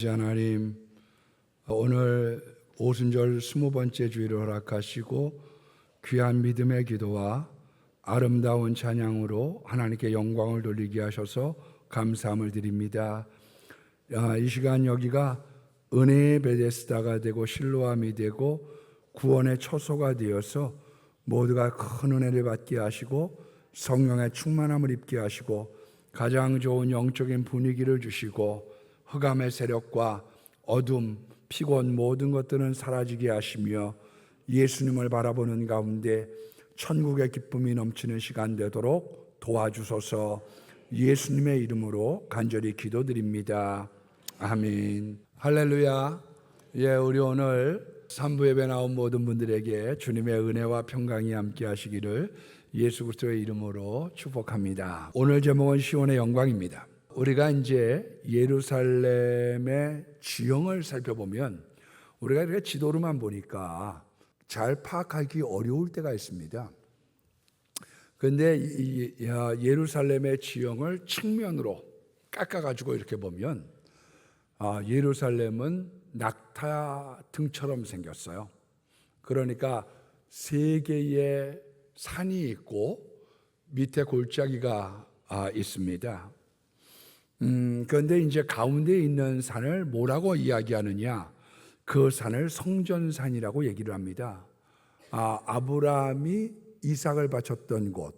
하나님, 오늘 오순절 20번째 주일을 허락하시고 귀한 믿음의 기도와 아름다운 찬양으로 하나님께 영광을 돌리게 하셔서 감사함을 드립니다. 이 시간 여기가 은혜의 베데스다가 되고 실로암이 되고 구원의 처소가 되어서 모두가 큰 은혜를 받게 하시고 성령의 충만함을 입게 하시고 가장 좋은 영적인 분위기를 주시고 흑암의 세력과 어둠, 피곤 모든 것들은 사라지게 하시며 예수님을 바라보는 가운데 천국의 기쁨이 넘치는 시간 되도록 도와주소서. 예수님의 이름으로 간절히 기도드립니다. 아멘. 할렐루야. 우리 오늘 3부 예배 나온 모든 분들에게 주님의 은혜와 평강이 함께 하시기를 예수 그리스도의 이름으로 축복합니다. 오늘 제목은 시온의 영광입니다. 우리가 이제 예루살렘의 지형을 살펴보면 우리가 이렇게 지도로만 보니까 잘 파악하기 어려울 때가 있습니다. 그런데 예루살렘의 지형을 측면으로 깎아가지고 이렇게 보면 예루살렘은 낙타 등처럼 생겼어요. 그러니까 세 개의 산이 있고 밑에 골짜기가 있습니다. 그런데 이제 가운데 있는 산을 뭐라고 이야기하느냐? 그 산을 성전산이라고 얘기를 합니다. 아브라함이 이삭을 바쳤던 곳,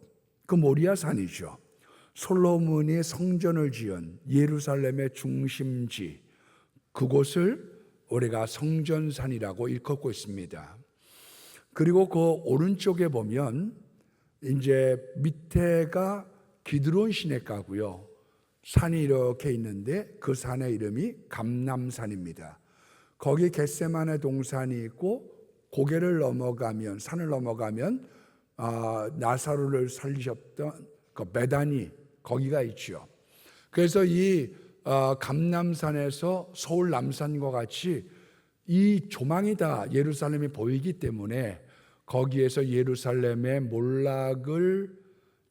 그 모리아 산이죠. 솔로몬이 성전을 지은 예루살렘의 중심지, 그곳을 우리가 성전산이라고 일컫고 있습니다. 그리고 그 오른쪽에 보면 이제 밑에가 기드론 시내가고요. 산이 이렇게 있는데 그 산의 이름이 감람산입니다. 거기 겟세마네 동산이 있고 고개를 넘어가면 산을 넘어가면 나사로를 살리셨던 그 베다니 거기가 있죠. 그래서 이 감람산에서 서울 남산과 같이 이 조망이 다 예루살렘이 보이기 때문에 거기에서 예루살렘의 몰락을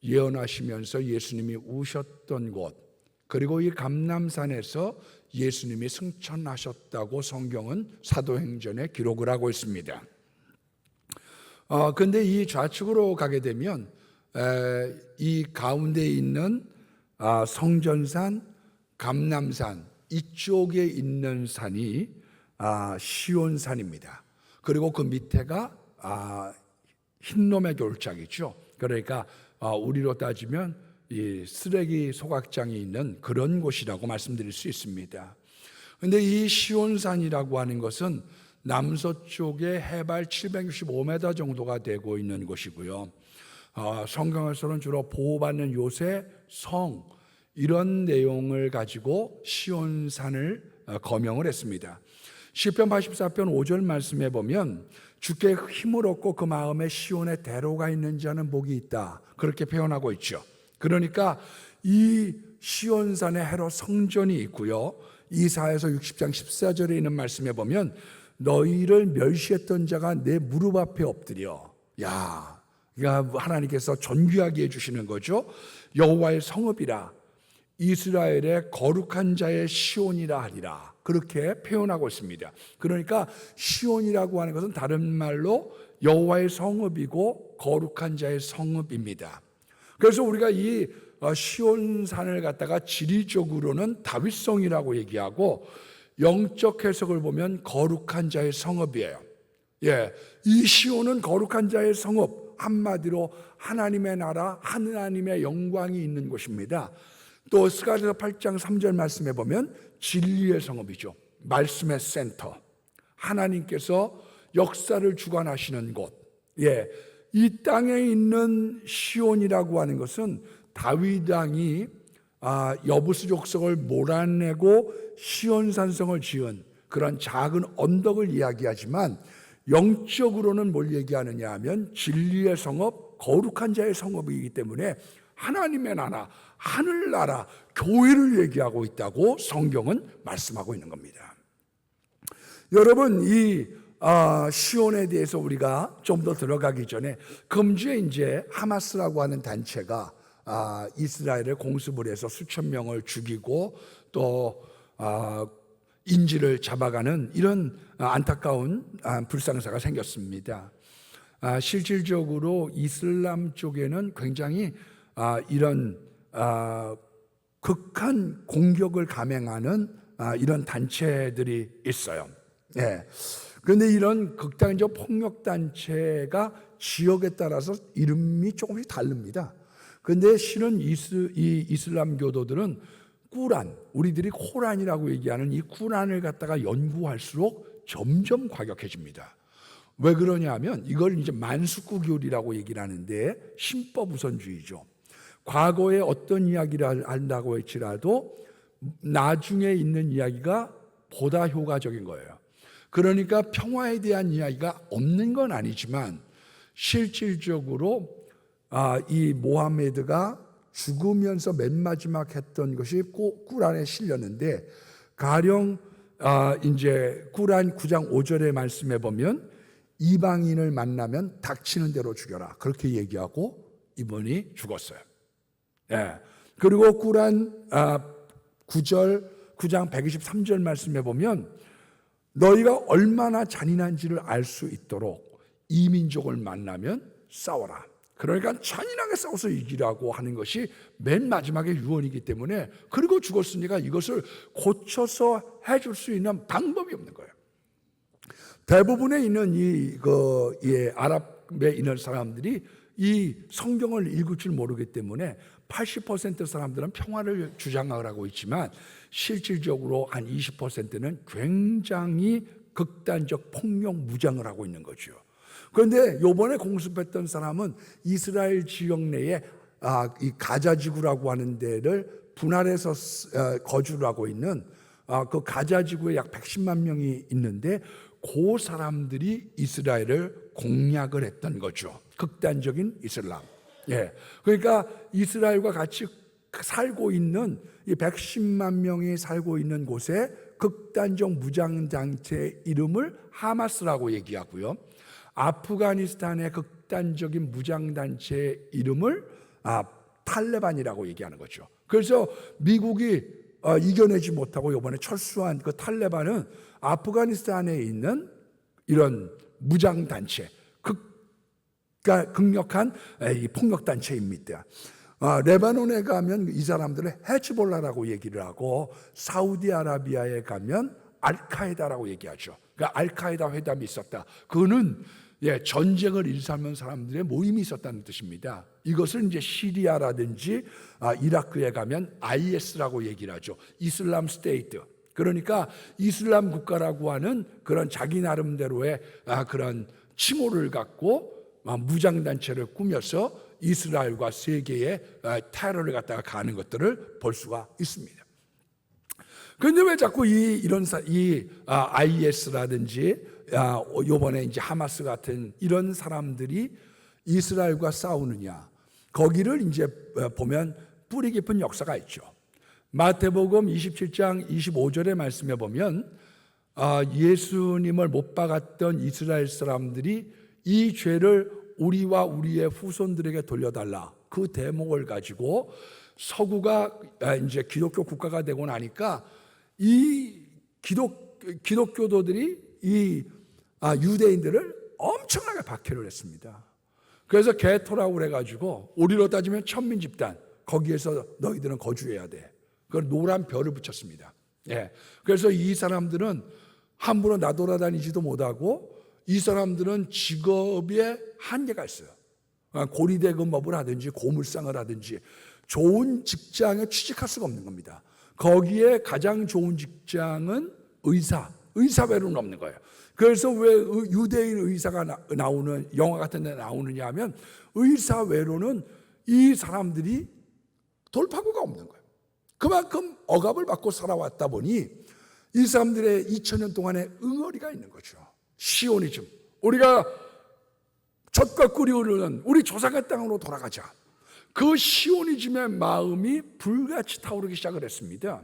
예언하시면서 예수님이 우셨던 곳, 그리고 이 감람산에서 예수님이 승천하셨다고 성경은 사도행전에 기록을 하고 있습니다. 그런데 이 좌측으로 가게 되면 이 가운데 있는 성전산, 감람산 이쪽에 있는 산이 시온산입니다. 그리고 그 밑에가 흰놈의 골짜기죠. 그러니까 우리로 따지면 이 쓰레기 소각장이 있는 그런 곳이라고 말씀드릴 수 있습니다. 그런데 이 시온산이라고 하는 것은 남서쪽에 해발 765m 정도가 되고 있는 곳이고요. 성경에서는 주로 보호받는 요새 성 이런 내용을 가지고 시온산을 거명을 했습니다. 시편 84편 5절 말씀에 보면 주께 힘을 얻고 그 마음에 시온의 대로가 있는 자는 복이 있다, 그렇게 표현하고 있죠. 그러니까 이 시온산에 헤롯 성전이 있고요. 이사야서 60장 14절에 있는 말씀에 보면 너희를 멸시했던 자가 내 무릎 앞에 엎드려. 그러니까 하나님께서 존귀하게 해주시는 거죠. 여호와의 성읍이라 이스라엘의 거룩한 자의 시온이라 하리라, 그렇게 표현하고 있습니다. 그러니까 시온이라고 하는 것은 다른 말로 여호와의 성읍이고 거룩한 자의 성읍입니다. 그래서 우리가 이 시온산을 갖다가 지리적으로는 다윗성이라고 얘기하고 영적 해석을 보면 거룩한 자의 성읍이에요. 이 시온은 거룩한 자의 성읍, 한마디로 하나님의 나라, 하나님의 영광이 있는 곳입니다. 또 스가랴서 8장 3절 말씀에 보면 진리의 성읍이죠. 말씀의 센터, 하나님께서 역사를 주관하시는 곳. 이 땅에 있는 시온이라고 하는 것은 다윗 왕이 여부스 족속을 몰아내고 시온산성을 지은 그런 작은 언덕을 이야기하지만 영적으로는 뭘 얘기하느냐 하면 진리의 성읍, 거룩한 자의 성읍이기 때문에 하나님의 나라, 하늘나라, 교회를 얘기하고 있다고 성경은 말씀하고 있는 겁니다. 여러분, 이 시온에 대해서 우리가 좀 더 들어가기 전에 금주에 이제 하마스라고 하는 단체가 이스라엘을 공습을 해서 수천 명을 죽이고 또 인지를 잡아가는 이런 안타까운 불상사가 생겼습니다. 실질적으로 이슬람 쪽에는 굉장히 이런 극한 공격을 감행하는 이런 단체들이 있어요. 예. 그런데 이런 극단적 폭력 단체가 지역에 따라서 이름이 조금씩 다릅니다. 그런데 실은 이 이슬람 교도들은 꾸란, 우리들이 코란이라고 얘기하는 이 꾸란을 갖다가 연구할수록 점점 과격해집니다. 왜 그러냐면 이걸 이제 만수쿠교리라고 얘기를 하는데 신법 우선주의죠. 과거에 어떤 이야기를 한다고 할지라도 나중에 있는 이야기가 보다 효과적인 거예요. 그러니까 평화에 대한 이야기가 없는 건 아니지만 실질적으로 이 모하메드가 죽으면서 맨 마지막 했던 것이 꾸란에 실렸는데, 가령 이제 꾸란 9장 5절의 말씀에 보면 이방인을 만나면 닥치는 대로 죽여라, 그렇게 얘기하고 이분이 죽었어요. 예. 그리고 꾸란 9장 123절 말씀에 보면 너희가 얼마나 잔인한지를 알 수 있도록 이 민족을 만나면 싸워라. 그러니까 잔인하게 싸워서 이기라고 하는 것이 맨 마지막에 유언이기 때문에, 그리고 죽었으니까 이것을 고쳐서 해줄 수 있는 방법이 없는 거예요. 대부분에 있는 아랍에 있는 사람들이 이 성경을 읽을 줄 모르기 때문에 80% 사람들은 평화를 주장하고 있지만 실질적으로 한 20%는 굉장히 극단적 폭력 무장을 하고 있는 거죠. 그런데 이번에 공습했던 사람은 이스라엘 지역 내에 이 가자 지구라고 하는 데를 분할해서 거주를 하고 있는 그 가자 지구에 약 110만 명이 있는데 그 사람들이 이스라엘을 공략을 했던 거죠. 극단적인 이슬람. 예. 그러니까 이스라엘과 같이 살고 있는 이 110만 명이 살고 있는 곳에 극단적 무장단체의 이름을 하마스라고 얘기하고요. 아프가니스탄의 극단적인 무장단체의 이름을 탈레반이라고 얘기하는 거죠. 그래서 미국이 이겨내지 못하고 이번에 철수한 그 탈레반은 아프가니스탄에 있는 이런 무장단체, 극력한 폭력단체입니다. 레바논에 가면 이 사람들을 헤즈볼라라고 얘기를 하고, 사우디아라비아에 가면 알카에다라고 얘기하죠. 그러니까 알카에다 회담이 있었다. 그거는 전쟁을 일삼는 사람들의 모임이 있었다는 뜻입니다. 이것을 이제 시리아라든지 이라크에 가면 IS라고 얘기를 하죠. 이슬람 스테이트. 그러니까 이슬람 국가라고 하는 그런 자기 나름대로의 그런 칭호를 갖고 무장단체를 꾸며서 이스라엘과 세계의 테러를 갖다가 가는 것들을 볼 수가 있습니다. 그런데 왜 자꾸 이런 IS라든지 요번에 이제 하마스 같은 이런 사람들이 이스라엘과 싸우느냐? 거기를 이제 보면 뿌리 깊은 역사가 있죠. 마태복음 27장 25절의 말씀에 보면 예수님을 못 박았던 이스라엘 사람들이 이 죄를 우리와 우리의 후손들에게 돌려달라, 그 대목을 가지고 서구가 이제 기독교 국가가 되고 나니까 이 기독교도들이 이 유대인들을 엄청나게 박해를 했습니다. 그래서 게토라고 그래가지고 우리로 따지면 천민 집단, 거기에서 너희들은 거주해야 돼. 그걸 노란 별을 붙였습니다. 예. 그래서 이 사람들은 함부로 나돌아다니지도 못하고, 이 사람들은 직업에 한계가 있어요. 고리대금업을 하든지 고물상을 하든지 좋은 직장에 취직할 수가 없는 겁니다. 거기에 가장 좋은 직장은 의사 외로는 없는 거예요. 그래서 왜 유대인 의사가 나오는 영화 같은 데 나오느냐 하면, 의사 외로는 이 사람들이 돌파구가 없는 거예요. 그만큼 억압을 받고 살아왔다 보니 이 사람들의 2000년 동안의 응어리가 있는 거죠. 시오니즘, 우리가 젖과 꿀이 흐르는 우리 조상의 땅으로 돌아가자. 그 시오니즘의 마음이 불같이 타오르기 시작을 했습니다.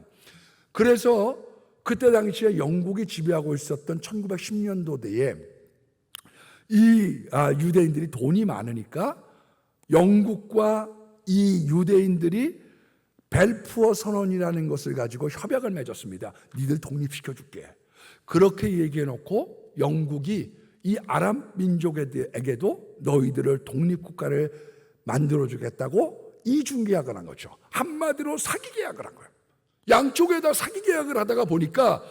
그래서 그때 당시에 영국이 지배하고 있었던 1910년도대에 이 유대인들이 돈이 많으니까 영국과 이 유대인들이 벨푸어 선언이라는 것을 가지고 협약을 맺었습니다. 니들 독립시켜줄게. 그렇게 얘기해놓고 영국이 이 아랍 민족에게도 너희들을 독립국가를 만들어주겠다고 이중계약을 한 거죠. 한마디로 사기계약을 한 거예요. 양쪽에다 사기계약을 하다가 보니까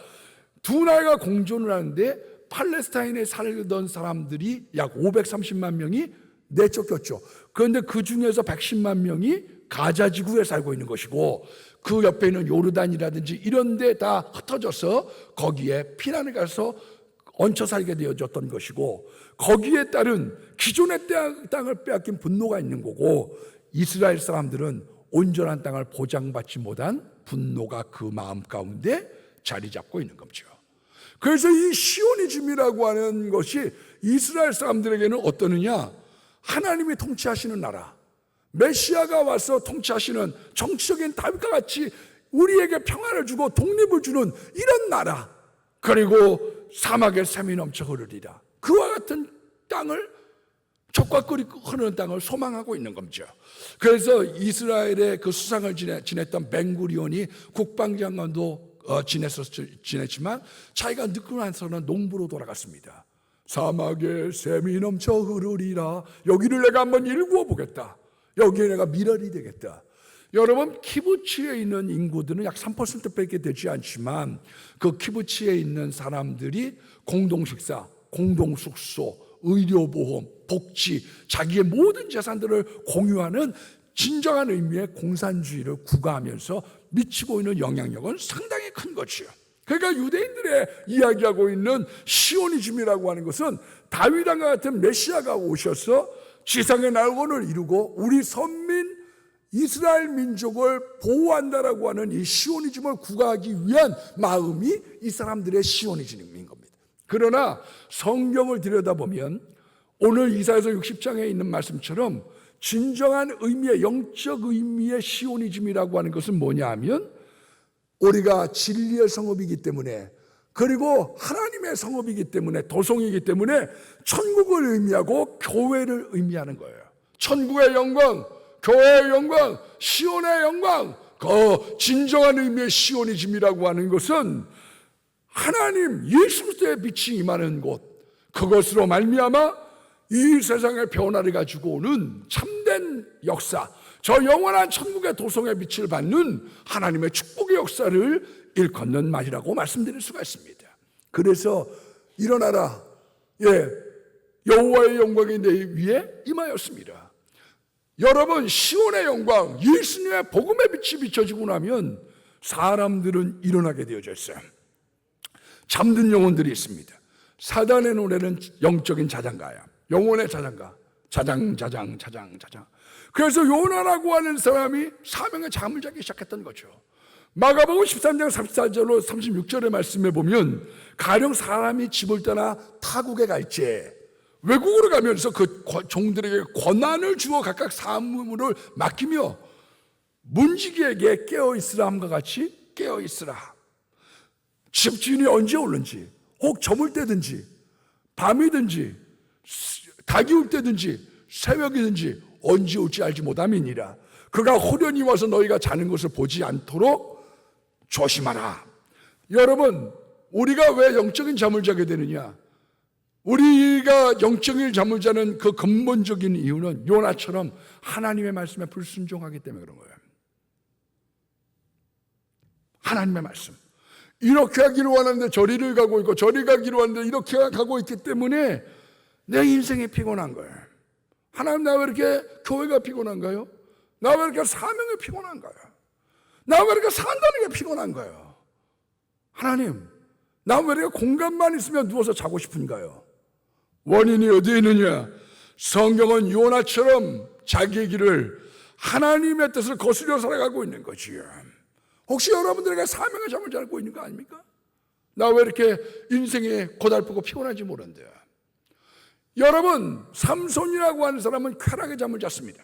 두 나라가 공존을 하는데 팔레스타인에 살던 사람들이 약 530만 명이 내쫓겼죠. 그런데 그 중에서 110만 명이 가자 지구에 살고 있는 것이고 그 옆에 있는 요르단이라든지 이런 데 다 흩어져서 거기에 피난을 가서 얹혀 살게 되어졌던 것이고 거기에 따른 기존의 땅을 빼앗긴 분노가 있는 거고 이스라엘 사람들은 온전한 땅을 보장받지 못한 분노가 그 마음 가운데 자리 잡고 있는 거죠. 그래서 이 시오니즘이라고 하는 것이 이스라엘 사람들에게는 어떠느냐? 하나님이 통치하시는 나라, 메시아가 와서 통치하시는 정치적인 다윗과 같이 우리에게 평안을 주고 독립을 주는 이런 나라, 그리고 사막에 샘이 넘쳐 흐르리라, 그와 같은 땅을, 적과 꿀이 흐르는 땅을 소망하고 있는 거죠. 그래서 이스라엘의 그 수상을 지냈던 벤구리온이 국방장관도 지냈지만 자기가 늙고 나서는 농부로 돌아갔습니다. 사막에 샘이 넘쳐 흐르리라, 여기를 내가 한번 일구어 보겠다, 여기에 내가 미랄이 되겠다. 여러분, 키부츠에 있는 인구들은 약 3%밖에 되지 않지만 그 키부츠에 있는 사람들이 공동식사, 공동숙소, 의료보험, 복지, 자기의 모든 재산들을 공유하는 진정한 의미의 공산주의를 구가하면서 미치고 있는 영향력은 상당히 큰 것이에요. 그러니까 유대인들의 이야기하고 있는 시오니즘이라고 하는 것은 다윗왕과 같은 메시아가 오셔서 지상의 나라권을 이루고 우리 선민 이스라엘 민족을 보호한다라고 하는 이 시오니즘을 구가하기 위한 마음이 이 사람들의 시오니즘인 겁니다. 그러나 성경을 들여다보면 오늘 이사야서 60장에 있는 말씀처럼 진정한 의미의, 영적 의미의 시오니즘이라고 하는 것은 뭐냐 하면 우리가 진리의 성읍이기 때문에, 그리고 하나님의 성읍이기 때문에, 도성이기 때문에 천국을 의미하고 교회를 의미하는 거예요. 천국의 영광, 교회의 영광, 시온의 영광, 그 진정한 의미의 시오니즘이라고 하는 것은 하나님 예수 그리스도의 빛이 임하는 곳, 그것으로 말미암아 이 세상의 변화를 가지고 오는 참된 역사, 저 영원한 천국의 도성의 빛을 받는 하나님의 축복의 역사를 일컫는 말이라고 말씀드릴 수가 있습니다. 그래서 일어나라, 여호와의 영광이 내 위에 임하였습니다. 여러분, 시온의 영광, 예수님의 복음의 빛이 비춰지고 나면 사람들은 일어나게 되어져 있어요. 잠든 영혼들이 있습니다. 사단의 노래는 영적인 자장가야. 영혼의 자장가, 자장. 그래서 요나라고 하는 사람이 사명의 잠을 자기 시작했던 거죠. 마가복음 13장 34절로 36절의 말씀에 보면 가령 사람이 집을 떠나 타국에 갈지 외국으로 가면서 그 종들에게 권한을 주어 각각 사무를 맡기며 문지기에게 깨어있으라 함과 같이 깨어있으라. 집주인이 언제 오는지, 혹 저물 때든지 밤이든지 닭이 울 때든지 새벽이든지 언제 올지 알지 못함이니라. 그가 호련히 와서 너희가 자는 것을 보지 않도록 조심하라. 여러분, 우리가 왜 영적인 잠을 자게 되느냐? 우리가 영적인 잠을 자는 그 근본적인 이유는 요나처럼 하나님의 말씀에 불순종하기 때문에 그런 거예요. 하나님의 말씀, 이렇게 하기를 원하는데 저리를 가고 있고 저리 가기를 원하는데 이렇게 가고 있기 때문에 내 인생이 피곤한 거예요. 하나님, 나 왜 이렇게 교회가 피곤한가요? 나 왜 이렇게 사명이 피곤한가요? 나 왜 이렇게 산다는 게 피곤한 거예요? 하나님, 나 왜 이렇게 공간만 있으면 누워서 자고 싶은가요? 원인이 어디에 있느냐? 성경은 요나처럼 자기의 길을, 하나님의 뜻을 거스려 살아가고 있는 거지요. 혹시 여러분들에게 사명의 잠을 자고 있는 거 아닙니까? 나 왜 이렇게 인생이 고달프고 피곤한지 모르는데. 여러분, 삼손이라고 하는 사람은 쾌락의 잠을 잤습니다.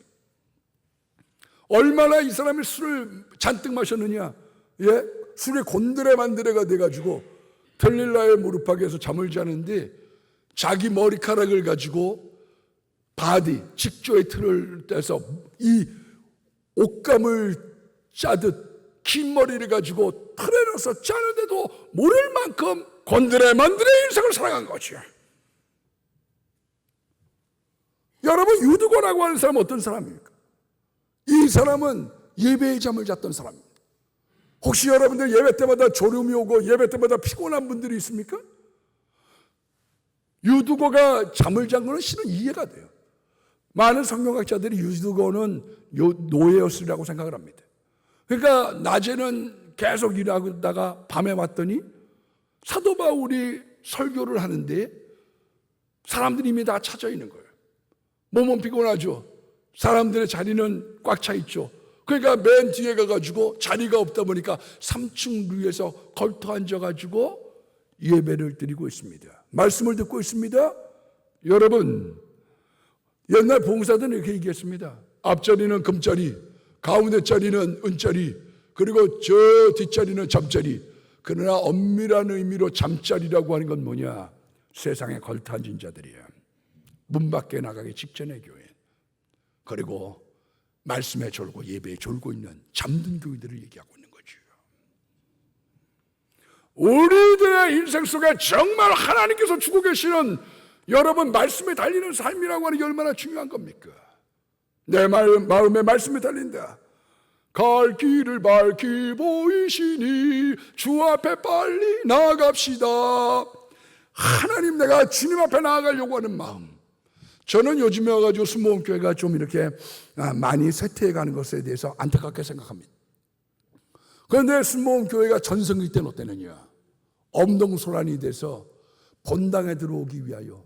얼마나 이 사람이 술을 잔뜩 마셨느냐? 술이 곤드레 만드레가 돼가지고 들릴라의 무릎팍에서 잠을 자는데 자기 머리카락을 가지고 바디, 직조의 틀을 떼서 이 옷감을 짜듯 긴 머리를 가지고 틀에 넣어서 짜는데도 모를 만큼 곤드레만드레 인생을 살아간 거죠. 여러분, 유두고라고 하는 사람은 어떤 사람입니까? 이 사람은 예배의 잠을 잤던 사람입니다. 혹시 여러분들 예배 때마다 졸음이 오고 예배 때마다 피곤한 분들이 있습니까? 유두고가 잠을 잔 거는 실은 이해가 돼요. 많은 성경학자들이 유두고는 노예였으리라고 생각을 합니다. 그러니까 낮에는 계속 일하다가 밤에 왔더니 사도 바울이 설교를 하는데 사람들이 이미 다 찾아 있는 거예요. 몸은 피곤하죠. 사람들의 자리는 꽉 차 있죠. 그러니까 맨 뒤에 가가지고 자리가 없다 보니까 3층 위에서 걸터 앉아가지고 예배를 드리고 있습니다. 말씀을 듣고 있습니다. 여러분, 옛날 봉사들은 이렇게 얘기했습니다. 앞자리는 금자리, 가운데 자리는 은자리, 그리고 저 뒷자리는 잠자리. 그러나 엄밀한 의미로 잠자리라고 하는 건 뭐냐? 세상에 걸터 앉은 자들이야. 문 밖에 나가기 직전의 교회, 그리고 말씀에 졸고 예배에 졸고 있는 잠든 교회들을 얘기하고 있는 거죠. 우리들의 인생 속에 정말 하나님께서 주고 계시는 여러분 말씀에 달리는 삶이라고 하는 게 얼마나 중요한 겁니까? 내 마음에 말씀에 달린다. 갈 길을 밝히 보이시니 주 앞에 빨리 나아갑시다. 하나님, 내가 주님 앞에 나아가려고 하는 마음. 저는 요즘에 와가지고 순복음교회가 좀 이렇게 많이 쇠퇴해가는 것에 대해서 안타깝게 생각합니다. 그런데 순복음교회가 전성기 때는 어땠느냐? 엄동소란이 돼서 본당에 들어오기 위하여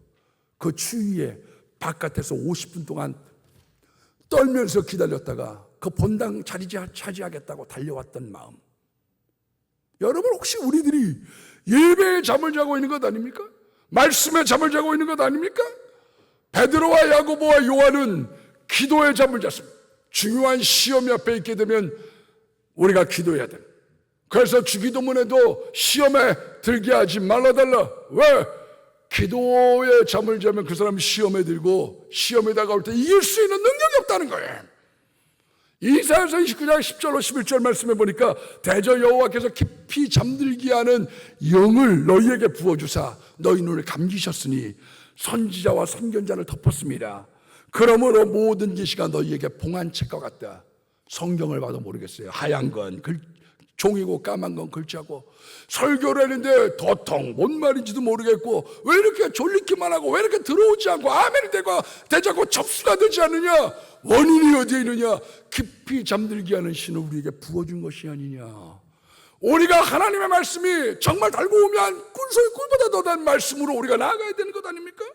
그 추위에 바깥에서 50분 동안 떨면서 기다렸다가 그 본당 자리 차지하겠다고 달려왔던 마음. 여러분, 혹시 우리들이 예배에 잠을 자고 있는 것 아닙니까? 말씀에 잠을 자고 있는 것 아닙니까? 베드로와 야고보와 요한은 기도에 잠을 잤습니다. 중요한 시험이 앞에 있게 되면 우리가 기도해야 됩니다. 그래서 주기도문에도 시험에 들게 하지 말라달라. 왜? 기도에 잠을 자면 그 사람이 시험에 들고 시험에 다가올 때 이길 수 있는 능력이 없다는 거예요. 이사야서 29장 10절로 11절 말씀해 보니까 대저 여호와께서 깊이 잠들게 하는 영을 너희에게 부어주사 너희 눈을 감기셨으니 선지자와 선견자를 덮었습니다. 그러므로 모든 계시가 너희에게 봉한 책과 같다. 성경을 봐도 모르겠어요. 하얀 건 종이고 까만 건 글자고, 설교를 했는데 도통 뭔 말인지도 모르겠고, 왜 이렇게 졸리기만 하고 왜 이렇게 들어오지 않고 아멘을 대지 않고 접수가 되지 않느냐? 원인이 어디에 있느냐? 깊이 잠들게 하는 신을 우리에게 부어준 것이 아니냐. 우리가 하나님의 말씀이 정말 달고 오면 꿀소리 꿀보다 더 단 말씀으로 우리가 나아가야 되는 것 아닙니까?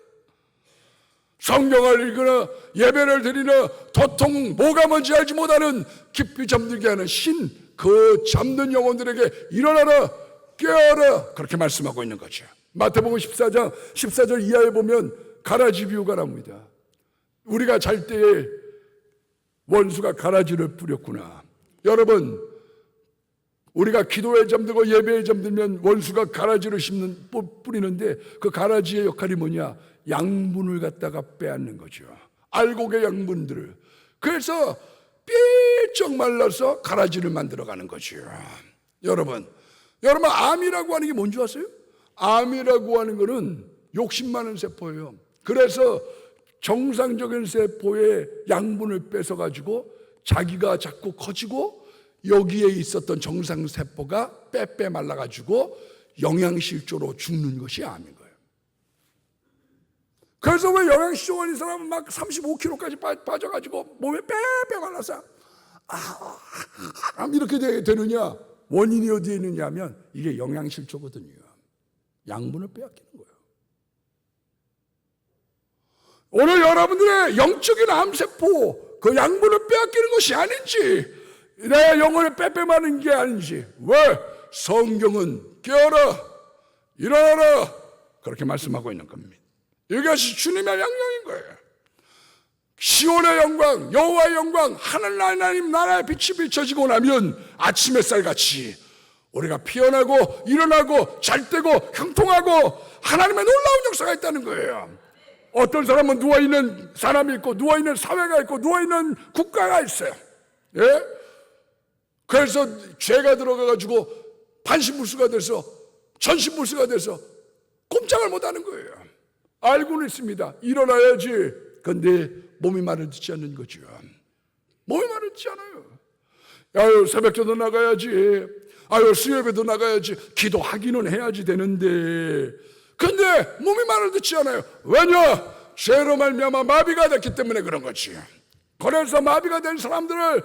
성경을 읽으나 예배를 드리나 도통 뭐가 뭔지 알지 못하는 깊이 잠들게 하는 신, 그 잠든 영혼들에게 일어나라, 깨어라, 그렇게 말씀하고 있는 거죠. 마태복음 14장 14절 이하에 보면 가라지 비유가 나옵니다. 우리가 잘 때에 원수가 가라지를 뿌렸구나. 여러분, 우리가 기도에 잠들고 예배에 잠들면 원수가 가라지를 뿌리는데 그 가라지의 역할이 뭐냐? 양분을 갖다가 빼앗는 거죠. 알곡의 양분들을. 그래서 삐쩍 말라서 가라지를 만들어가는 거죠. 여러분, 암이라고 하는 게 뭔지 아세요? 암이라고 하는 거는 욕심 많은 세포예요. 그래서 정상적인 세포의 양분을 뺏어가지고 자기가 자꾸 커지고 여기에 있었던 정상 세포가 빼빼 말라가지고 영양실조로 죽는 것이 암인 거예요. 그래서 왜 영양실조가 있는 사람은 막 35kg까지 빠져가지고 몸에 빼빼 말라서 이렇게 되느냐? 원인이 어디에 있느냐 하면 이게 영양실조거든요. 양분을 빼앗기는 거예요. 오늘 여러분들의 영적인 암세포 그 양분을 빼앗기는 것이 아닌지, 내 영혼을 빼빼마는 게 아닌지, 왜? 성경은 깨어라, 일어나라, 그렇게 말씀하고 있는 겁니다. 이것이 주님의 명령인 거예요. 시온의 영광, 여호와의 영광, 하나님 나라의 빛이 비춰지고 나면 아침 햇살같이 우리가 피어나고 일어나고 잘되고 형통하고 하나님의 놀라운 역사가 있다는 거예요. 어떤 사람은 누워있는 사람이 있고 누워있는 사회가 있고 누워있는 국가가 있어요. 예? 그래서 죄가 들어가가지고 반신불수가 돼서 전신불수가 돼서 꼼짝을 못하는 거예요. 알고는 있습니다. 일어나야지. 그런데 몸이 말을 듣지 않는 거죠. 몸이 말을 듣지 않아요. 아유, 새벽기도 나가야지. 아유, 수요예배도 나가야지. 기도하기는 해야지 되는데, 근데 몸이 말을 듣지 않아요. 왜냐? 죄로 말미암아 마비가 됐기 때문에 그런 거지. 그래서 마비가 된 사람들을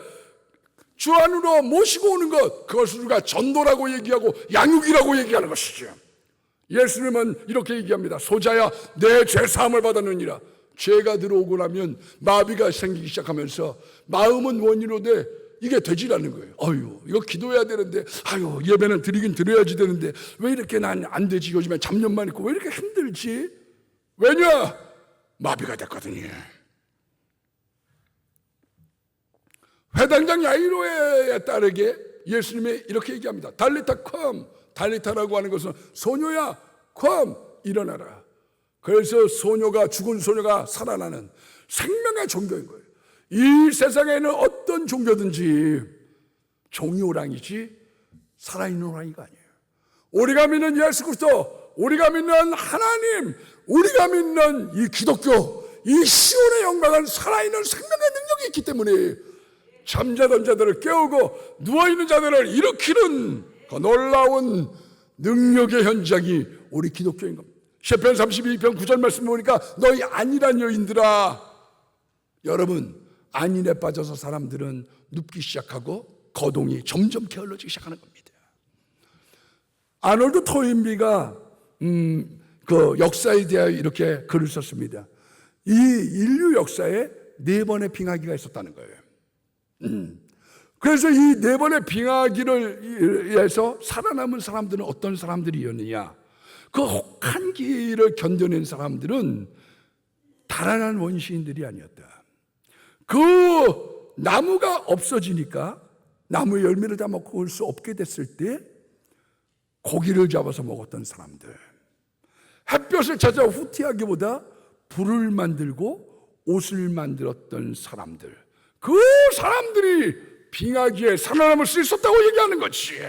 주 안으로 모시고 오는 것, 그것을 우리가 전도라고 얘기하고 양육이라고 얘기하는 것이죠. 예수님은 이렇게 얘기합니다. 소자야, 내 죄 사함을 받았느니라. 죄가 들어오고 나면 마비가 생기기 시작하면서 마음은 원인으로 돼 이게 되질 않는 거예요. 아유, 이거 기도해야 되는데, 아유, 예배는 드리긴 드려야지 되는데 왜 이렇게 난 안 되지? 요즘에 잡념만 있고 왜 이렇게 힘들지? 왜냐? 마비가 됐거든요. 회당장 야이로에 따르게 예수님이 이렇게 얘기합니다. 달리타 컴. 달리타라고 하는 것은 소녀야 컴, 일어나라. 그래서 소녀가, 죽은 소녀가 살아나는 생명의 종교인 거예요. 이 세상에는 어떤 종교든지 종이 호랑이지 살아있는 호랑이가 아니에요. 우리가 믿는 예수 그리스도, 우리가 믿는 하나님, 우리가 믿는 이 기독교, 이 시온의 영광은 살아있는 생명의 능력이 있기 때문에 잠자던 자들을 깨우고 누워있는 자들을 일으키는 그 놀라운 능력의 현장이 우리 기독교인 겁니다. 시편 32편 9절 말씀 보니까 너희 안일한 여인들아, 여러분 안일에 빠져서 사람들은 눕기 시작하고 거동이 점점 게을러지기 시작하는 겁니다. 아놀드 토인비가 그 역사에 대하여 이렇게 글을 썼습니다. 이 인류 역사에 4번의 빙하기가 있었다는 거예요. 그래서 이 4번의 빙하기를 위해서 살아남은 사람들은 어떤 사람들이었느냐? 그 혹한 길을 견뎌낸 사람들은 달아난 원시인들이 아니었다. 그 나무가 없어지니까 나무의 열매를 다 먹을 수 없게 됐을 때 고기를 잡아서 먹었던 사람들, 햇볕을 찾아 후퇴하기보다 불을 만들고 옷을 만들었던 사람들, 그 사람들이 빙하기에 살아남을 수 있었다고 얘기하는 거지.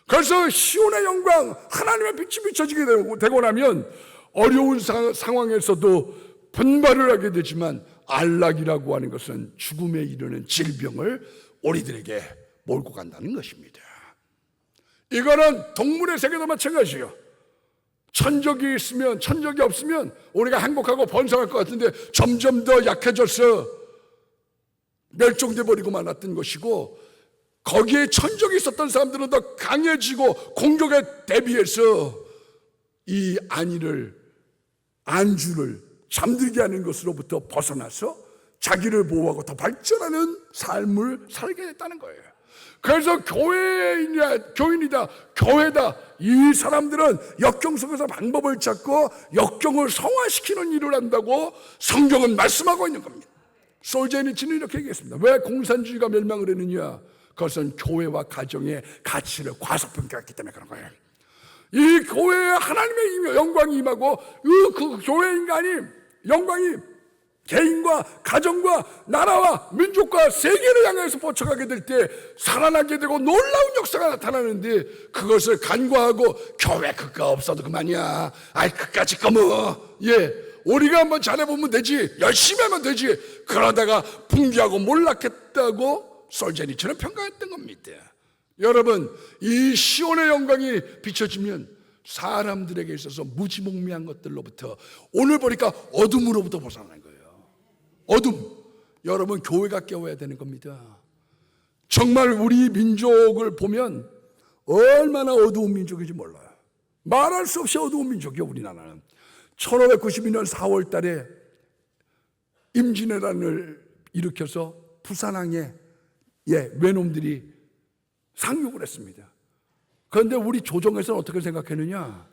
그래서 시온의 영광, 하나님의 빛이 비춰지게 되고 나면 어려운 상황에서도 분발을 하게 되지만 안락이라고 하는 것은 죽음에 이르는 질병을 우리들에게 몰고 간다는 것입니다. 이거는 동물의 세계도 마찬가지예요. 천적이 있으면, 천적이 없으면 우리가 행복하고 번성할 것 같은데 점점 더 약해져서 멸종돼 버리고 말았던 것이고, 거기에 천적이 있었던 사람들은 더 강해지고 공격에 대비해서 이 안주를 잠들게 하는 것으로부터 벗어나서 자기를 보호하고 더 발전하는 삶을 살게 됐다는 거예요. 그래서 교인이다, 교회다, 이 사람들은 역경 속에서 방법을 찾고 역경을 성화시키는 일을 한다고 성경은 말씀하고 있는 겁니다. 솔제니츠는 이렇게 얘기했습니다. 왜 공산주의가 멸망을 했느냐? 그것은 교회와 가정의 가치를 과소평가했기 때문에 그런 거예요. 이 교회에 하나님의 영광이 임하고 그 교회 인간이 영광이 개인과 가정과 나라와 민족과 세계를 향해서 뻗쳐가게 될 때 살아나게 되고 놀라운 역사가 나타나는데, 그것을 간과하고 교회 그거 없어도 그만이야, 아이 그까짓 거 뭐, 우리가 한번 잘해보면 되지, 열심히 하면 되지, 그러다가 붕괴하고 몰락했다고 솔제니츠는 평가했던 겁니다. 여러분, 이 시온의 영광이 비춰지면 사람들에게 있어서 무지몽매한 것들로부터 오늘 보니까 어둠으로부터 벗어나는 거예요. 어둠. 여러분, 교회가 깨워야 되는 겁니다. 정말 우리 민족을 보면 얼마나 어두운 민족인지 몰라요. 말할 수 없이 어두운 민족이에요. 우리나라는 1592년 4월 달에 임진왜란을 일으켜서 부산항에 외놈들이 상륙을 했습니다. 그런데 우리 조정에서는 어떻게 생각했느냐?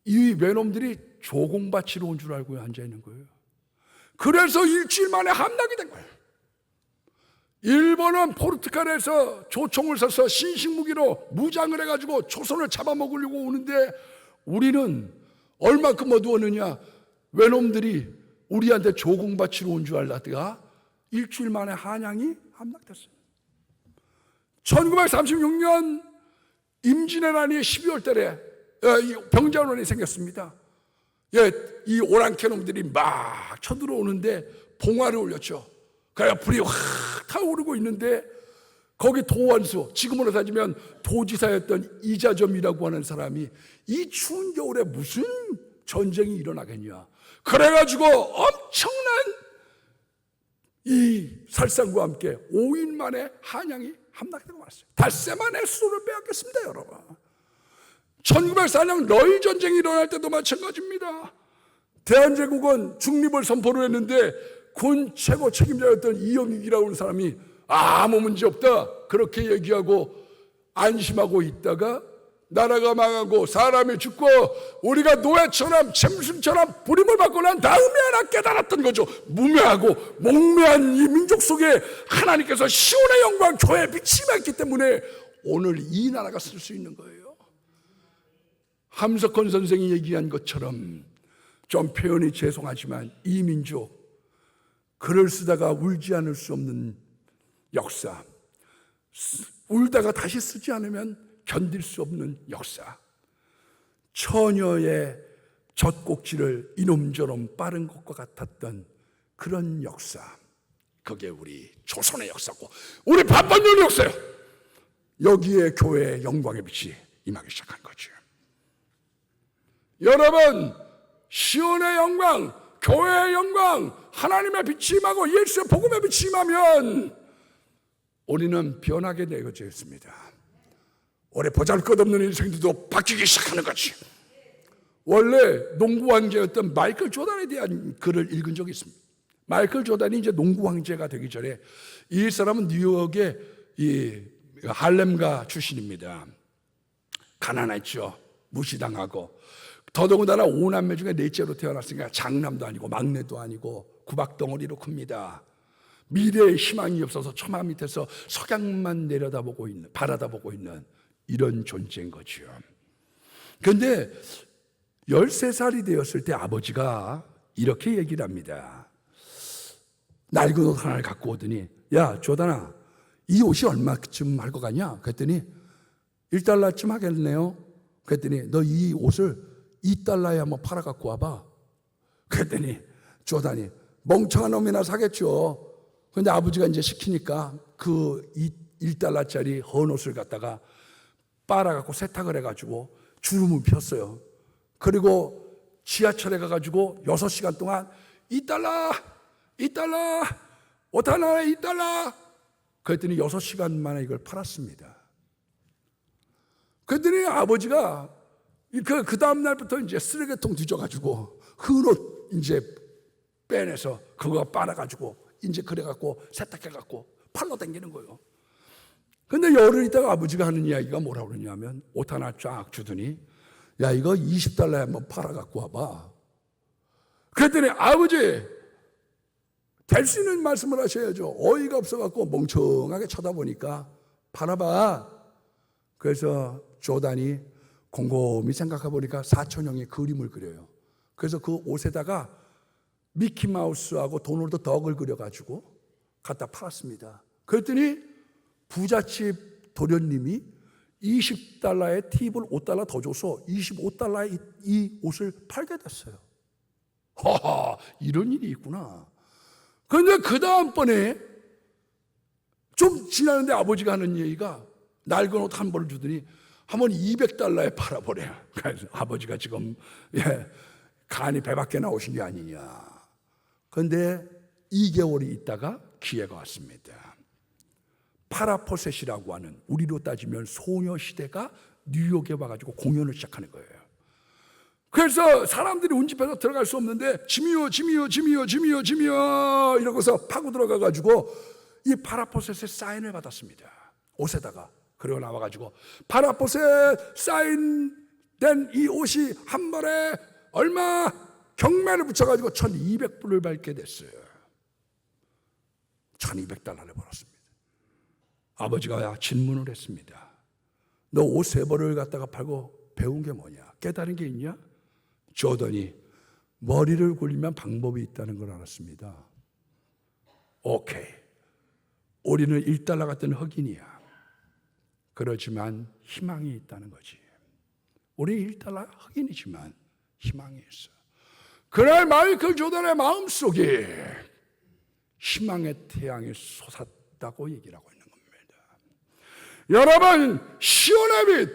이 외놈들이 조공바치러 온 줄 알고 앉아있는 거예요. 그래서 일주일 만에 함락이 된 거예요. 일본은 포르투갈에서 조총을 써서 신식무기로 무장을 해가지고 조선을 잡아먹으려고 오는데 우리는 얼마큼 어두웠느냐? 외놈들이 우리한테 조공바치러 온 줄 알다가 일주일 만에 한양이 함락됐어요. 1936년 임진왜란이 12월 달에 병자호란이 생겼습니다. 이 오랑캐 놈들이 막 쳐들어오는데 봉화를 올렸죠. 그래야 불이 확 타오르고 있는데 거기 도원수, 지금으로 따지면 도지사였던 이자점이라고 하는 사람이 이 추운 겨울에 무슨 전쟁이 일어나겠냐. 그래가지고 엄청난 이 살상과 함께 5일 만에 한양이 함락되고 말았어요. 닷새 만에 수도를 빼앗겼습니다, 여러분. 1904년 러일 전쟁이 일어날 때도 마찬가지입니다. 대한제국은 중립을 선포를 했는데 군 최고 책임자였던 이영익이라고 하는 사람이 아무 문제 없다 그렇게 얘기하고 안심하고 있다가 나라가 망하고 사람이 죽고 우리가 노예처럼 짐승처럼 부림을 받고 난 다음에 하나 깨달았던 거죠. 무매하고 몽매한 이 민족 속에 하나님께서 시온의 영광 교회의 빛이 맑기 때문에 오늘 이 나라가 쓸 수 있는 거예요. 함석헌 선생이 얘기한 것처럼 좀 표현이 죄송하지만 이 민족 글을 쓰다가 울지 않을 수 없는 역사, 울다가 다시 쓰지 않으면 견딜 수 없는 역사, 처녀의 젖꼭지를 이놈저놈 빠른 것과 같았던 그런 역사, 그게 우리 조선의 역사고 우리 반반년의 역사예요. 여기에 교회의 영광의 빛이 임하기 시작한 거죠. 여러분, 시온의 영광, 교회의 영광, 하나님의 빛이 임하고 예수의 복음의 빛이 임하면 우리는 변하게 되어져 있습니다. 올해 보잘것없는 인생들도 바뀌기 시작하는 거지. 원래 농구 황제였던 마이클 조단에 대한 글을 읽은 적이 있습니다. 마이클 조단이 이제 농구 황제가 되기 전에 이 사람은 뉴욕의 이 할렘가 출신입니다. 가난했죠. 무시당하고 더더군다나 5남매 중에 넷째로 태어났으니까 장남도 아니고 막내도 아니고 구박덩어리로 큽니다. 미래에 희망이 없어서 처마 밑에서 석양만 바라다보고 있는 이런 존재인 거죠. 그런데 13살이 되었을 때 아버지가 이렇게 얘기를 합니다. 낡은 옷 하나를 갖고 오더니 야 조단아, 이 옷이 얼마쯤 할 것 같냐? 그랬더니 1달러쯤 하겠네요. 그랬더니 너 이 옷을 2달러에 한번 팔아 갖고 와봐. 그랬더니 조단이 멍청한 놈이나 사겠죠. 그런데 아버지가 이제 시키니까 그 1달러짜리 헌 옷을 갖다가 빨아갖고 세탁을 해가지고 주름을 폈어요. 그리고 지하철에 가가지고 6시간 동안 2달러, 옷 하나에 2달러. 그랬더니 6시간 만에 이걸 팔았습니다. 그랬더니 아버지가 그 다음 날부터 이제 쓰레기통 뒤져가지고 흙옷 이제 빼내서 그거 빨아가지고 이제 그래갖고 세탁해갖고 팔러 다니는 거예요. 근데 열흘 있다가 아버지가 하는 이야기가 뭐라고 그러냐면 옷 하나 쫙 주더니 야 이거 20달러에 한번 팔아갖고 와봐. 그랬더니 아버지 될 수 있는 말씀을 하셔야죠. 어이가 없어갖고 멍청하게 쳐다보니까 팔아봐. 그래서 조단이 곰곰이 생각해 보니까 사촌형의 그림을 그려요. 그래서 그 옷에다가 미키마우스하고 도널드 덕을 그려가지고 갖다 팔았습니다. 그랬더니 부잣집 도련님이 20달러에 팁을 5달러 더 줘서 25달러에 이 옷을 팔게 됐어요. 하하, 이런 일이 있구나. 그런데 그 다음번에 좀 지나는데 아버지가 하는 얘기가 낡은 옷 한 벌을 주더니 한번 200달러에 팔아버려요. 그래서 아버지가 지금 간이 배밖에 나오신 게 아니냐. 그런데 2개월이 있다가 기회가 왔습니다. 파라포셋이라고 하는 우리로 따지면 소녀시대가 뉴욕에 와가지고 공연을 시작하는 거예요. 그래서 사람들이 운집해서 들어갈 수 없는데 짐이요 이러고서 파고 들어가가지고 이 파라포셋의 사인을 받았습니다. 옷에다가. 그리고 나와가지고 파라포셋 사인된 이 옷이 한 벌에 얼마 경매를 붙여가지고 1200불을 받게 됐어요. 1200달러를 벌었습니다. 아버지가 질문을 했습니다. 너 옷 3벌을 갖다가 팔고 배운 게 뭐냐? 깨달은 게 있냐? 조던이 머리를 굴리면 방법이 있다는 걸 알았습니다. 오케이. 우리는 1달러 같은 흑인이야. 그렇지만 희망이 있다는 거지. 우리 1달러 흑인이지만 희망이 있어. 그날 마이클 조던의 마음속에 희망의 태양이 솟았다고 얘기를 하고 있는 겁니다. 여러분, 시온의 빛,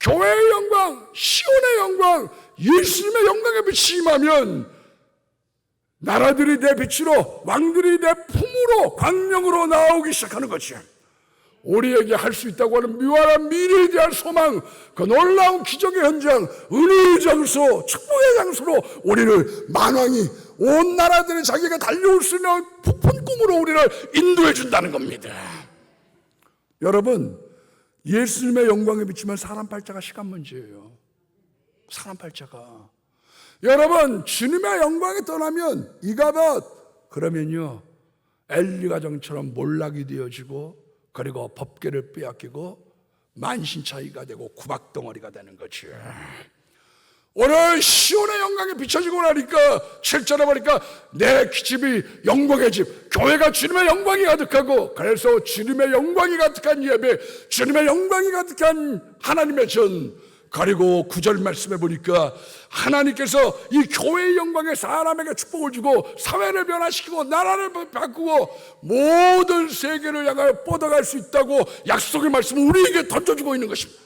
교회의 영광, 시온의 영광, 예수님의 영광에 빛이 임하면 나라들이 내 빛으로, 왕들이 내 품으로, 광명으로 나오기 시작하는 것이야. 우리에게 할 수 있다고 하는 묘한 미래에 대한 소망, 그 놀라운 기적의 현장, 은혜의 장소, 축복의 장소로 우리를 만왕이 온 나라들이 자기가 달려올 수 있는 부푼 꿈으로 우리를 인도해 준다는 겁니다. 여러분, 예수님의 영광에 비치면 사람 팔자가 시간 문제예요. 사람 팔자가. 여러분, 주님의 영광에 떠나면 이가벗 그러면요 엘리 가정처럼 몰락이 되어지고, 그리고 법궤를 빼앗기고 만신차이가 되고 구박덩어리가 되는 거죠. 오늘 시온의 영광이 비춰지고 나니까 7절에 보니까 내 집이 영광의 집, 교회가 주님의 영광이 가득하고, 그래서 주님의 영광이 가득한 예배, 주님의 영광이 가득한 하나님의 전, 그리고 9절 말씀해 보니까 하나님께서 이 교회의 영광에 사람에게 축복을 주고 사회를 변화시키고 나라를 바꾸고 모든 세계를 향하여 뻗어갈 수 있다고 약속의 말씀을 우리에게 던져주고 있는 것입니다.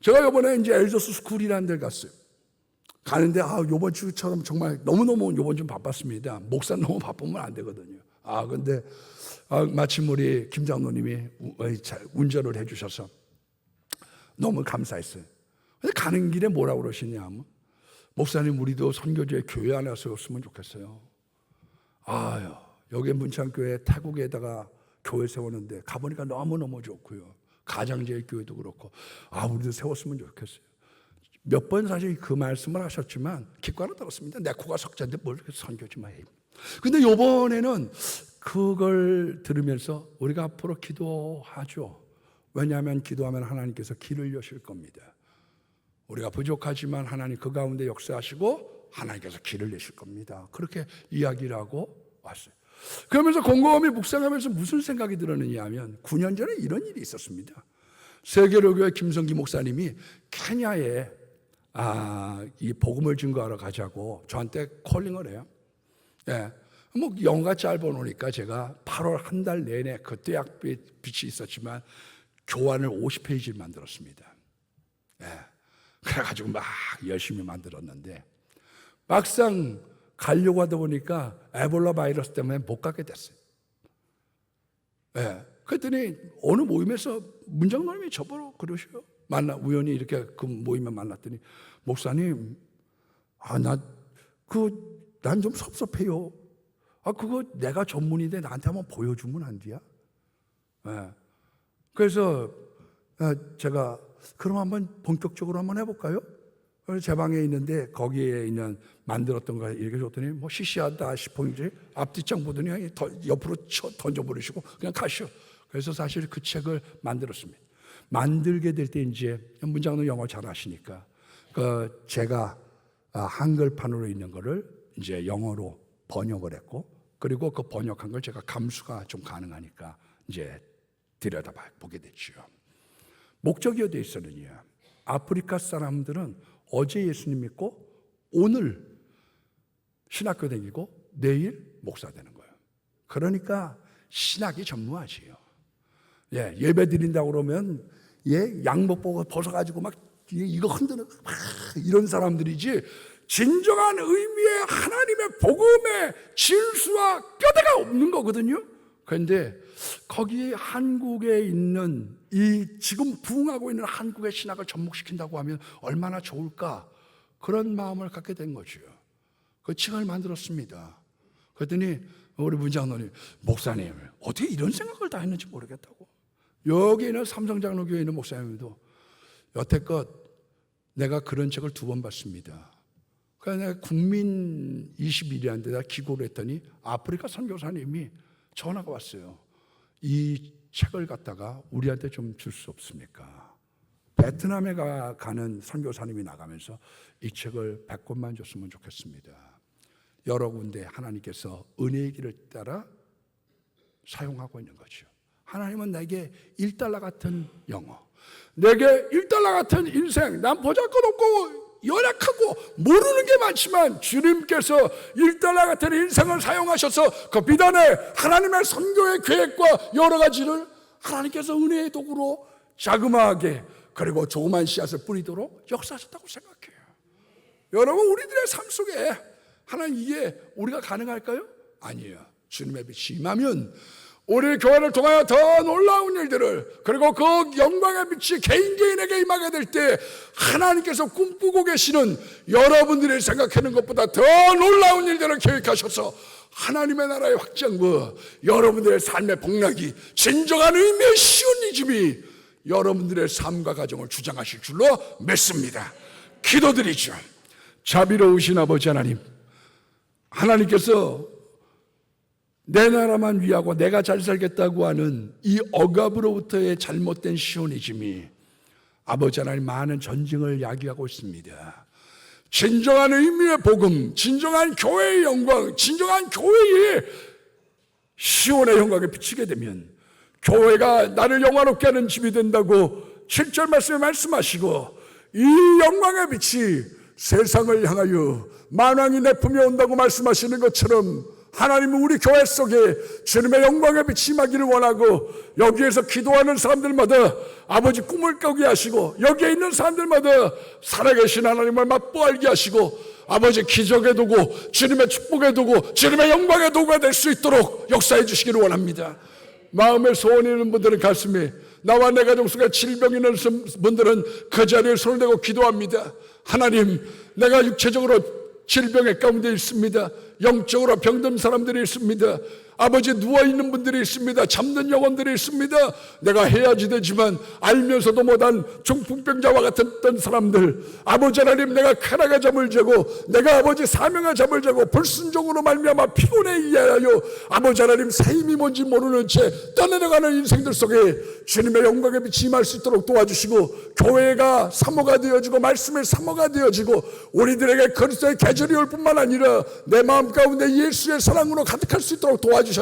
제가 이번에 이제 엘더스 스쿨이라는 데를 갔어요. 가는데 이번 주처럼 정말 너무너무 이번 주 바빴습니다. 목사 너무 바쁘면 안 되거든요. 근데 마침 우리 김 장로님이 운전을 해주셔서 너무 감사했어요. 근데 가는 길에 뭐라고 그러시냐면, 목사님 우리도 선교지에 교회 하나 세웠으면 좋겠어요. 여기 문창교회 태국에다가 교회 세우는데 가보니까 너무너무 좋고요. 가장제일교회도 그렇고 우리도 세웠으면 좋겠어요. 몇 번 사실 그 말씀을 하셨지만 기과로 들었습니다. 내 코가 석자인데 뭘 선교지만 해. 근데 이번에는 그걸 들으면서 우리가 앞으로 기도하죠. 왜냐하면 기도하면 하나님께서 길을 여실 겁니다. 우리가 부족하지만 하나님 그 가운데 역사하시고 하나님께서 길을 내실 겁니다. 그렇게 이야기를 하고 왔어요. 그러면서 곰곰이 묵상하면서 무슨 생각이 들었느냐 하면 9년 전에 이런 일이 있었습니다. 세계로교회 김성기 목사님이 케냐에 이 복음을 증거하러 가자고 저한테 콜링을 해요. 영어가 짧아 놓으니까 제가 8월 한 달 내내 그때 빛이 있었지만 교환을 50페이지를 만들었습니다. 그래가지고 막 열심히 만들었는데 막상 가려고 하다 보니까 에볼라 바이러스 때문에 못 가게 됐어요. 그랬더니 어느 모임에서 문장로님이 저보러 그러셔요. 우연히 이렇게 그 모임에 만났더니, 목사님, 난 좀 섭섭해요. 그거 내가 전문인데 나한테 한번 보여주면 안 돼요? 그래서 제가 그럼 한번 본격적으로 한번 해볼까요? 그래서 제 방에 있는데 거기에 있는 만들었던 거 얘기해줬더니 시시하다 싶어 이제 앞뒤장 보더니 옆으로 던져버리시고 그냥 가시오. 그래서 사실 그 책을 만들었습니다. 만들게 될 때 이제 문장도 영어 잘 아시니까 제가 한글판으로 있는 거를 이제 영어로 번역을 했고, 그리고 그 번역한 걸 제가 감수가 좀 가능하니까 이제 들여다보게 됐죠. 목적이 어디에 있었느냐? 아프리카 사람들은 어제 예수님 믿고 오늘 신학교 다니고 내일 목사 되는 거예요. 그러니까 신학이 전무하지요. 예배 드린다고 그러면 양복 벗어가지고 막 이거 흔드는 막 이런 사람들이지, 진정한 의미의 하나님의 복음의 질수와 뼈대가 없는 거거든요. 그런데 거기에 한국에 있는 이 지금 부흥하고 있는 한국의 신학을 접목시킨다고 하면 얼마나 좋을까, 그런 마음을 갖게 된 거죠. 그 책을 만들었습니다. 그랬더니 우리 문장로님, 목사님 어떻게 이런 생각을 다 했는지 모르겠다고. 여기 있는 삼성장로교회에 있는 목사님도 여태껏 내가 그런 책을 2번 봤습니다. 그러니까 내가 국민 21이라는 데다 기고를 했더니 아프리카 선교사님이 전화가 왔어요. 이 책을 갖다가 우리한테 좀 줄 수 없습니까? 베트남에 가는 선교사님이 나가면서 이 책을 100권만 줬으면 좋겠습니다. 여러 군데 하나님께서 은혜의 길을 따라 사용하고 있는 거죠. 하나님은 내게 1달러 같은 영어, 내게 1달러 같은 인생, 난 보잘것없고 연약하고 모르는 게 많지만 주님께서 1달러 같은 인생을 사용하셔서 그 비단에 하나님의 선교의 계획과 여러 가지를 하나님께서 은혜의 도구로 자그마하게 그리고 조그만 씨앗을 뿌리도록 역사하셨다고 생각해요. 여러분, 우리들의 삶 속에 하나님 이게 우리가 가능할까요? 아니에요. 주님의 빛이 임하면 우리 교회를 통하여 더 놀라운 일들을, 그리고 그 영광의 빛이 개인에게 임하게 될 때 하나님께서 꿈꾸고 계시는 여러분들이 생각하는 것보다 더 놀라운 일들을 계획하셔서 하나님의 나라의 확장과 여러분들의 삶의 복락이 진정한 의미의 시온리즘이 여러분들의 삶과 가정을 주장하실 줄로 믿습니다. 기도드리죠. 자비로우신 아버지 하나님, 하나님께서 내 나라만 위하고 내가 잘 살겠다고 하는 이 억압으로부터의 잘못된 시오니즘이 아버지 하나님 많은 전쟁을 야기하고 있습니다. 진정한 의미의 복음, 진정한 교회의 영광, 진정한 교회의 시온의 영광에 비치게 되면 교회가 나를 영화롭게 하는 집이 된다고 7절 말씀에 말씀하시고, 이 영광의 빛이 세상을 향하여 만왕이 내품에 온다고 말씀하시는 것처럼 하나님은 우리 교회 속에 주님의 영광의 빛이 임하기를 원하고, 여기에서 기도하는 사람들마다 아버지 꿈을 꾸게 하시고, 여기에 있는 사람들마다 살아계신 하나님을 맛보 알게 하시고, 아버지 기적의 도구, 주님의 축복의 도구, 주님의 영광의 도구가 될 수 있도록 역사해 주시기를 원합니다. 마음에 소원이 있는 분들은 가슴에, 나와 내 가정 속에 질병이 있는 분들은 그 자리에 손을 대고 기도합니다. 하나님, 내가 육체적으로 질병의 가운데 있습니다. 영적으로 병든 사람들이 있습니다. 아버지, 누워있는 분들이 있습니다. 잠든 영혼들이 있습니다. 내가 해야지 되지만 알면서도 못한 중풍병자와 같은 사람들, 아버지 하나님, 내가 쾌락의 잠을 자고 내가 아버지 사명의 잠을 자고 불순종으로 말미암아 피곤에 의하여 아버지 하나님 새 힘이 뭔지 모르는 채 떠내려가는 인생들 속에 주님의 영광의 빛이 임할 수 있도록 도와주시고, 교회가 사모가 되어지고 말씀의 사모가 되어지고 우리들에게 그리스도의 계절이 올 뿐만 아니라 내 마음 가운데 예수의 사랑으로 가득할 수 있도록 도와주셔서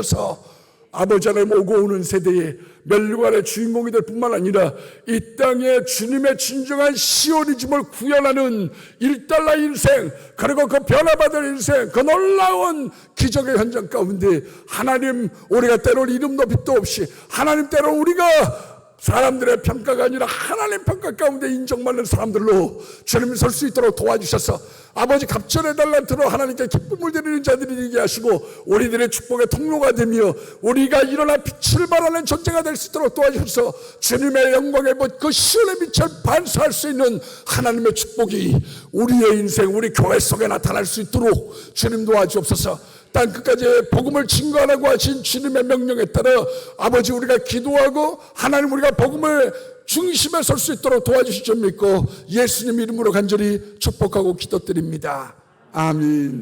아버지 하나님, 오고 오는 세대의 멸류관의 주인공이 될 뿐만 아니라 이 땅에 주님의 진정한 시오니즘을 구현하는 1달러 인생, 그리고 그 변화받을 인생, 그 놀라운 기적의 현장 가운데 하나님, 우리가 때론 이름도 빛도 없이, 하나님 때론 우리가 사람들의 평가가 아니라 하나님 평가 가운데 인정받는 사람들로 주님이 설 수 있도록 도와주셔서 아버지 갑절의 달란트로 하나님께 기쁨을 드리는 자들이 되게 하시고, 우리들의 축복의 통로가 되며 우리가 일어나 빛을 발하는 존재가 될 수 있도록 도와주셔서 주님의 영광의 그 시온의 빛을 반사할 수 있는 하나님의 축복이 우리의 인생, 우리 교회 속에 나타날 수 있도록 주님 도와주옵소서. 땅 끝까지 복음을 증거하라고 하신 주님의 명령에 따라 아버지, 우리가 기도하고 하나님, 우리가 복음을 중심에 설 수 있도록 도와주실 줄 믿고 예수님 이름으로 간절히 축복하고 기도드립니다. 아멘.